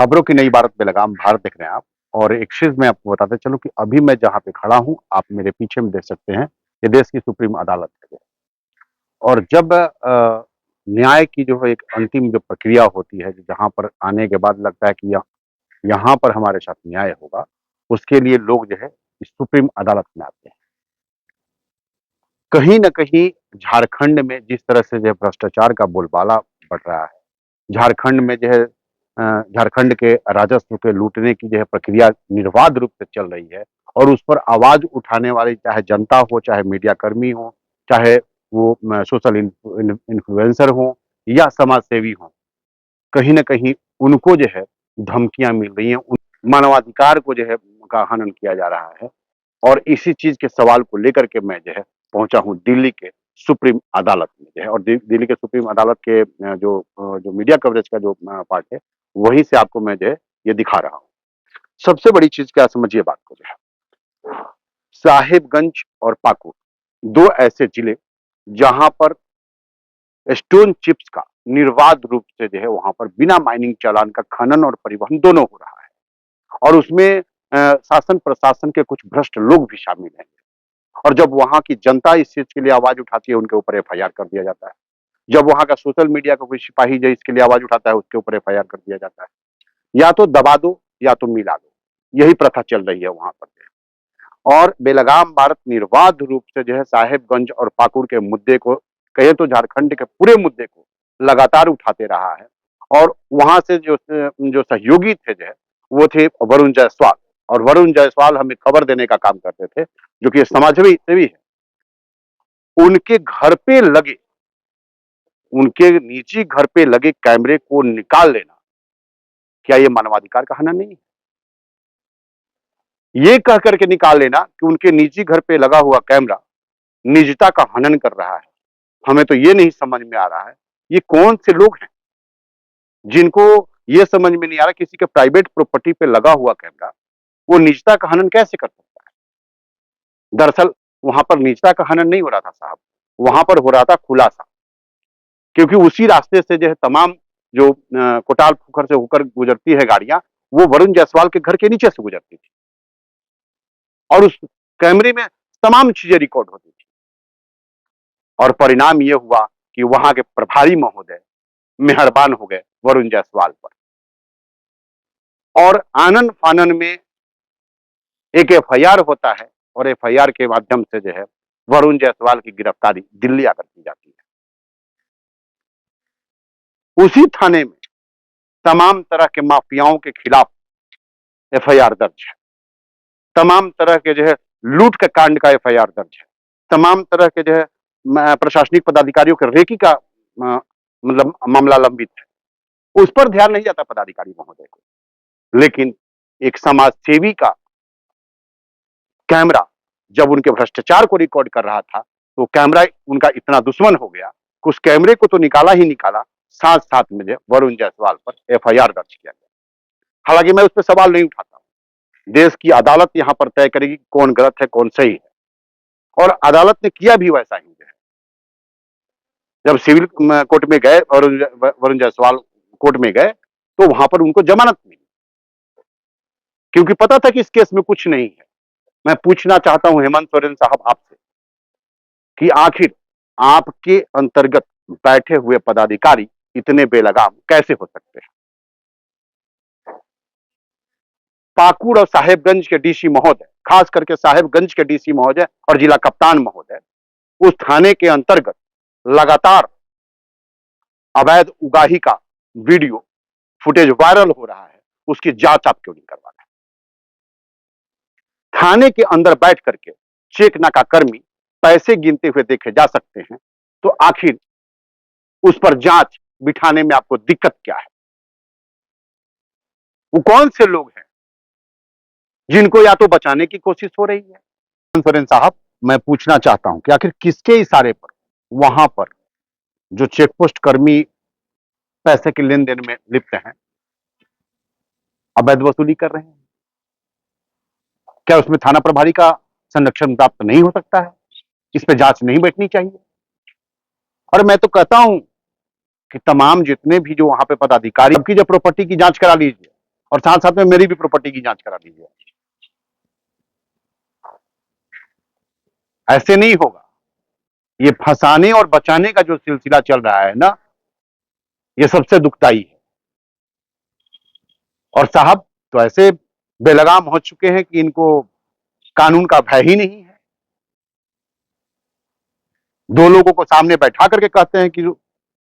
खबरों की नई भारत में लगाम भारत देख रहे हैं आप। और एक चीज मैं आपको बताते चलूं कि अभी मैं जहां पे खड़ा हूं, आप मेरे पीछे में देख सकते हैं, ये देश की सुप्रीम अदालत है। और जब न्याय की जो है एक अंतिम जो प्रक्रिया होती है, जहां पर आने के बाद लगता है कि यहाँ पर हमारे साथ न्याय होगा, उसके लिए लोग जो है इस सुप्रीम अदालत में आते हैं। कहीं न कहीं झारखंड में जिस तरह से जो है भ्रष्टाचार का बोलबाला बढ़ रहा है, झारखंड में जो है झारखंड के राजस्व के लूटने की जो है प्रक्रिया निर्बाध रूप से चल रही है। और उस पर आवाज़ उठाने वाली चाहे जनता हो, चाहे मीडिया कर्मी हो, चाहे वो सोशल इन्फ्लुएंसर हो या समाज सेवी हों, कहीं न कहीं उनको जो है धमकियाँ मिल रही हैं, उन मानवाधिकार को जो है का हनन किया जा रहा है। और इसी चीज़ के सवाल को लेकर के मैं जो है पहुँचा हूँ दिल्ली के सुप्रीम अदालत में जो है। और दिल्ली के सुप्रीम अदालत के जो मीडिया कवरेज का जो पार्ट है, वहीं से आपको मैं जो है ये दिखा रहा हूँ। सबसे बड़ी चीज़ क्या समझिए बात को जो है, साहिबगंज और पाकुड़ 2 ऐसे जिले जहाँ पर स्टोन चिप्स का निर्बाध रूप से जो है वहाँ पर बिना माइनिंग चालान का खनन और परिवहन दोनों हो रहा है। और उसमें शासन प्रशासन के कुछ भ्रष्ट लोग भी शामिल हैं। और जब वहाँ की जनता इस चीज़ के लिए आवाज़ उठाती है, उनके ऊपर एफआईआर कर दिया जाता है। जब वहाँ का सोशल मीडिया का कोई सिपाही जो इसके लिए आवाज़ उठाता है, उसके ऊपर एफआईआर कर दिया जाता है। या तो दबा दो या तो मिला दो, यही प्रथा चल रही है वहाँ पर। और बेलगाम भारत निर्बाध रूप से जो है साहेबगंज और पाकुड़ के मुद्दे को, कहें तो झारखंड के पूरे मुद्दे को लगातार उठाते रहा है। और वहाँ से जो सहयोगी थे जो है, वो थे वरुण जायसवाल। और वरुण जायसवाल हमें खबर देने का काम करते थे, जो कि समाजसेवी सेवी है। उनके घर पे लगे, उनके निजी घर पे लगे कैमरे को निकाल लेना, क्या ये मानवाधिकार का हनन नहीं है? ये कह करके निकाल लेना कि उनके निजी घर पे लगा हुआ कैमरा निजता का हनन कर रहा है। हमें तो ये नहीं समझ में आ रहा है, ये कौन से लोग हैं जिनको ये समझ में नहीं आ रहा किसी के प्राइवेट प्रॉपर्टी पे लगा हुआ कैमरा वो निजता का हनन कैसे कर सकता है? दरअसल वहां पर निजता का हनन नहीं हो रहा था साहब, वहां पर हो रहा था खुलासा। क्योंकि उसी रास्ते से जो है तमाम जो कोटाल फुखर से होकर गुजरती है गाड़ियां, वो वरुण जायसवाल के घर के नीचे से गुजरती थी। और उस कैमरे में तमाम चीजें रिकॉर्ड होती थी। और परिणाम ये हुआ कि वहां के प्रभारी महोदय मेहरबान हो गए वरुण जायसवाल पर। और आनन फानन में एक एफआईआर होता है, और एफआईआर के माध्यम से जो है वरुण जायसवाल की गिरफ्तारी दिल्ली आकर की जाती है। उसी थाने में तमाम तरह के माफियाओं के खिलाफ एफआईआर दर्ज है। तमाम तरह के जो है लूट के कांड का एफआईआर दर्ज है। तमाम तरह के जो है प्रशासनिक पदाधिकारियों के रेकी का मतलब मामला लंबित है। उस पर ध्यान नहीं जाता पदाधिकारी महोदय को। लेकिन एक समाज सेवी का कैमरा जब उनके भ्रष्टाचार को रिकॉर्ड कर रहा था, तो कैमरा उनका इतना दुश्मन हो गया कि उस कैमरे को तो निकाला ही निकाला, साथ साथ में जो वरुण जायसवाल पर एफआईआर दर्ज किया गया। हालांकि मैं उस पर सवाल नहीं उठाता हूं, देश की अदालत यहां पर तय करेगी कौन गलत है कौन सही है। और अदालत ने किया भी वैसा ही है। जब सिविल कोर्ट में गए और वरुण जायसवाल कोर्ट में गए, तो वहां पर उनको जमानत मिली, क्योंकि पता था कि इस केस में कुछ नहीं है। मैं पूछना चाहता हूं हेमंत सोरेन साहब आपसे कि आखिर आपके अंतर्गत बैठे हुए पदाधिकारी इतने बेलगाम कैसे हो सकते हैं? पाकुड़ और साहेबगंज के डीसी महोदय, खास करके साहेबगंज के डीसी महोदय और जिला कप्तान महोदय, उस थाने के अंतर्गत लगातार अवैध उगाही का वीडियो फुटेज वायरल हो रहा है, उसकी जांच आप क्यों नहीं करवा रहे? थाने के अंदर बैठ करके चेक नाका कर्मी पैसे गिनते हुए देखे जा सकते हैं, तो आखिर उस पर जांच बिठाने में आपको दिक्कत क्या है? वो कौन से लोग हैं जिनको या तो बचाने की कोशिश हो रही है? सोरेन साहब, मैं पूछना चाहता हूं कि आखिर किसके इशारे पर वहां पर जो चेकपोस्ट कर्मी पैसे के लेन देन में लिप्त हैं, अवैध वसूली कर रहे हैं? क्या उसमें थाना प्रभारी का संरक्षण प्राप्त नहीं हो सकता है? इस पे जांच नहीं बैठनी चाहिए? और मैं तो कहता हूं कि तमाम जितने भी जो वहां पे पदाधिकारी की जो प्रॉपर्टी की जांच करा लीजिए, और साथ साथ में मेरी भी प्रॉपर्टी की जांच करा दीजिए। ऐसे नहीं होगा। ये फंसाने और बचाने का जो सिलसिला चल रहा है ना, ये सबसे दुखदाई है। और साहब तो ऐसे बेलगाम हो चुके हैं कि इनको कानून का भय ही नहीं है। दो लोगों को सामने बैठा करके कहते हैं कि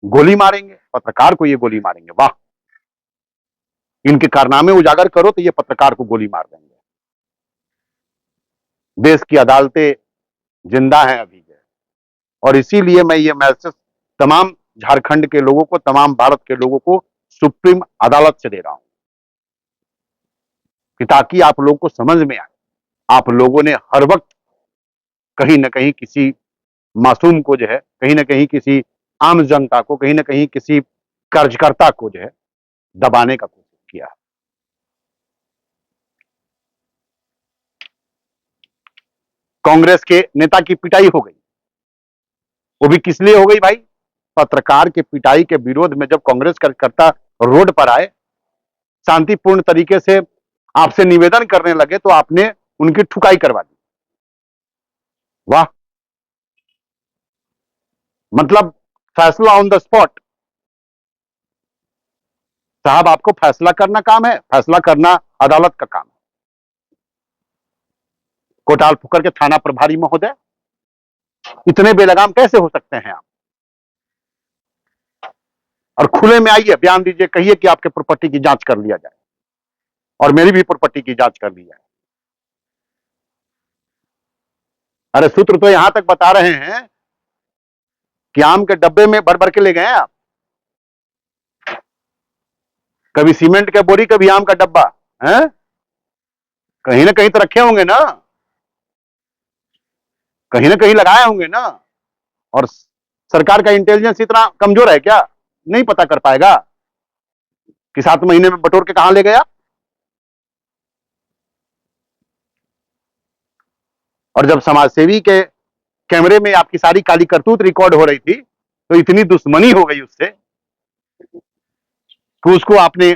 गोली मारेंगे, पत्रकार को ये गोली मारेंगे। वाह, इनके कारनामे उजागर करो तो ये पत्रकार को गोली मार देंगे। देश की अदालतें जिंदा हैं अभी है। और इसीलिए मैं ये मैसेज तमाम झारखंड के लोगों को, तमाम भारत के लोगों को सुप्रीम अदालत से दे रहा हूं कि ताकि आप लोगों को समझ में आए। आप लोगों ने हर वक्त कहीं ना कहीं किसी मासूम को जो है, कहीं ना कहीं किसी आम जनता को, कहीं ना कहीं किसी कार्यकर्ता को जो है दबाने का कोशिश किया। कांग्रेस के नेता की पिटाई हो गई, वो भी किस लिए हो गई भाई? पत्रकार के पिटाई के विरोध में जब कांग्रेस कार्यकर्ता रोड पर आए, शांतिपूर्ण तरीके से आपसे निवेदन करने लगे, तो आपने उनकी ठुकाई करवा दी। वाह, मतलब फैसला ऑन द स्पॉट। साहब आपको फैसला करना काम है, फैसला करना अदालत का काम है। कोटाल फुकर के थाना प्रभारी महोदय, इतने बेलगाम कैसे हो सकते हैं आप? और खुले में आइए, बयान दीजिए, कहिए कि आपके प्रॉपर्टी की जांच कर लिया जाए और मेरी भी प्रॉपर्टी की जांच कर ली जाए। अरे सूत्र तो यहां तक बता रहे हैं कि आम के डब्बे में भर भर के ले गए आप। कभी सीमेंट के बोरी, कभी आम का डब्बा है, कहीं ना कहीं तो रखे होंगे ना, कहीं ना कहीं लगाए होंगे ना। और सरकार का इंटेलिजेंस इतना कमजोर है क्या? नहीं पता कर पाएगा कि 7 महीने में बटोर के कहां ले गया? और जब समाजसेवी के कैमरे में आपकी सारी काली करतूत रिकॉर्ड हो रही थी, तो इतनी दुश्मनी हो गई उससे कि उसको आपने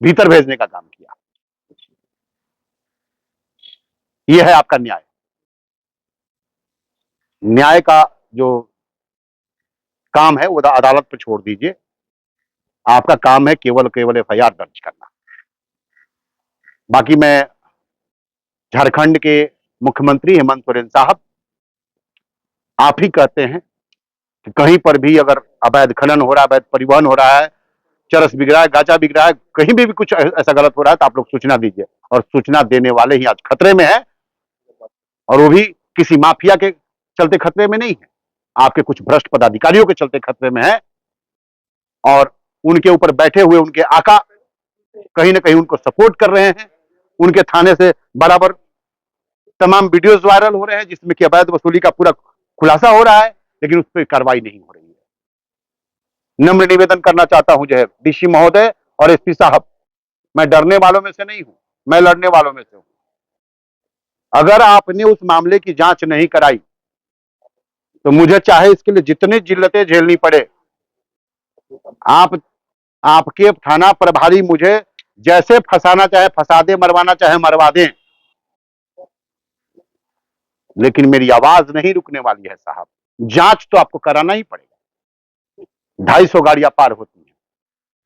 भीतर भेजने का काम किया। यह है आपका न्याय। न्याय का जो काम है वो अदालत पर छोड़ दीजिए। आपका काम है केवल केवल एफआईआर दर्ज करना। बाकी मैं झारखंड के मुख्यमंत्री हेमंत सोरेन साहब, आप ही कहते हैं कि कहीं पर भी अगर अवैध खनन हो रहा है, अवैध परिवहन हो रहा है, चरस बिक रहा है, गांजा बिक रहा है, कहीं भी कुछ ऐसा गलत हो रहा है, तो आप लोग सूचना दीजिए। और सूचना देने वाले ही आज खतरे में है, और वो भी किसी माफिया के चलते खतरे में नहीं है, आपके कुछ भ्रष्ट पदाधिकारियों के चलते खतरे में है। और उनके ऊपर बैठे हुए उनके आका कहीं ना कहीं उनको सपोर्ट कर रहे हैं। उनके थाने से बराबर तमाम वीडियोस वायरल हो रहे हैं जिसमें कि अवैध वसूली का पूरा खुलासा हो रहा है, लेकिन उस पर कार्रवाई नहीं हो रही है। नम्र निवेदन करना चाहता हूं जो है डीसी महोदय और एसपी साहब, मैं डरने वालों में से नहीं हूं, मैं लड़ने वालों में से हूं। अगर आपने उस मामले की जांच नहीं कराई तो मुझे चाहे इसके लिए जितनी जिल्लतें झेलनी पड़े, आप आपके थाना प्रभारी मुझे जैसे फंसाना चाहे फंसा दे, मरवाना चाहे मरवा दें, लेकिन मेरी आवाज नहीं रुकने वाली है साहब। जांच तो आपको कराना ही पड़ेगा। 250 गाड़ियां पार होती हैं,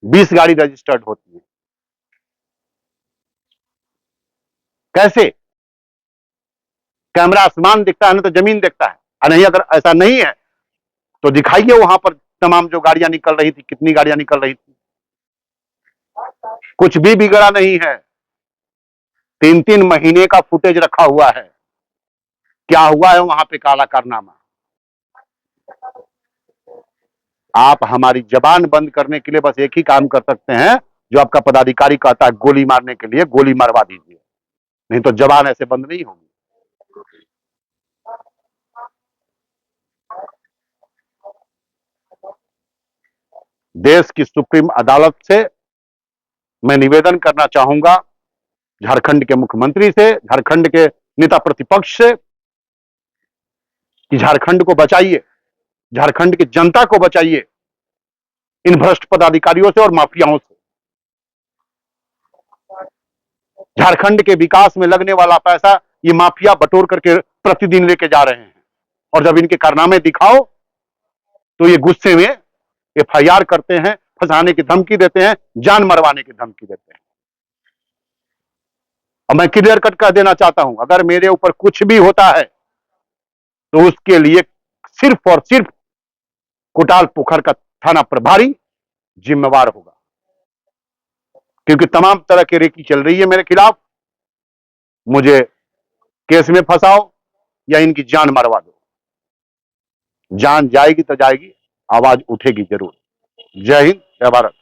20 गाड़ी रजिस्टर्ड होती है, कैसे? कैमरा आसमान दिखता है ना तो जमीन दिखता है, और नहीं, अगर ऐसा नहीं है तो दिखाइए वहां पर तमाम जो गाड़ियां निकल रही थी, कितनी गाड़ियां निकल रही थी। कुछ भी बिगड़ा नहीं है। 3-3 महीने का फुटेज रखा हुआ है। क्या हुआ है वहां पे काला कारनामा। आप हमारी जबान बंद करने के लिए बस एक ही काम कर सकते हैं, जो आपका पदाधिकारी कहता है गोली मारने के लिए, गोली मरवा दीजिए, नहीं तो जबान ऐसे बंद नहीं होगी। देश की सुप्रीम अदालत से मैं निवेदन करना चाहूंगा, झारखंड के मुख्यमंत्री से, झारखंड के नेता प्रतिपक्ष से, कि झारखंड को बचाइए, झारखंड की जनता को बचाइए इन भ्रष्ट पदाधिकारियों से और माफियाओं से। झारखंड के विकास में लगने वाला पैसा ये माफिया बटोर करके प्रतिदिन लेके जा रहे हैं, और जब इनके कारनामे दिखाओ तो ये गुस्से में एफआईआर करते हैं, फंसाने की धमकी देते हैं, जान मरवाने की धमकी देते हैं। और मैं क्लियर कट कर देना चाहता हूं, अगर मेरे ऊपर कुछ भी होता है तो उसके लिए सिर्फ और सिर्फ कोटाल पोखर का थाना प्रभारी जिम्मेवार होगा, क्योंकि तमाम तरह की रेकी चल रही है मेरे खिलाफ। मुझे केस में फंसाओ या इनकी जान मरवा दो, जान जाएगी तो जाएगी, आवाज उठेगी जरूर। जय हिंद, जय भारत।